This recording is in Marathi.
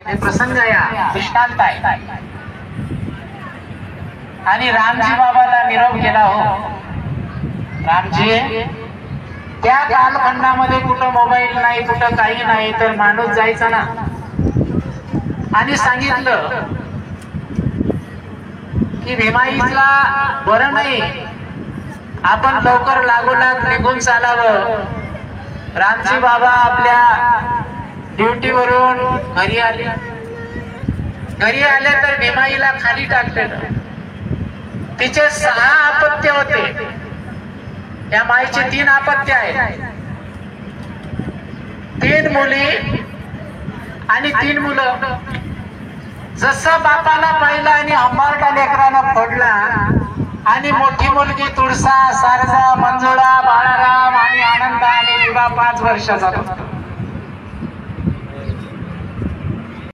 हे प्रसंग या दृष्टांत आहे. आणि रामजी बाबाला निरोप गेला. हो रामजी, त्या कालखंडामध्ये कुठं मोबाईल नाही, कुठं काही नाही, तर माणूस जायचा ना आणि सांगितलं की भीमाईला बरं नाही, आपण लवकर लागोलाग निघून चालावं. रामजी बाबा आपल्या ड्युटीवरून घरी आले. घरी आले तर भीमाईला खाली टाकलेलं. तिचे 6 अपत्य होते. या माईचे 3 अपत्य आहेत. 3 मुली आणि 3 मुलं. जसं बापाला पाहिलं आणि अंबारडा लेकरानं फोडला आणि मोठी मुलगी तुळसा, सारजा, मंजुळा, बाळाराम आणि आनंद आणि विवाह 5 वर्षाचा होता.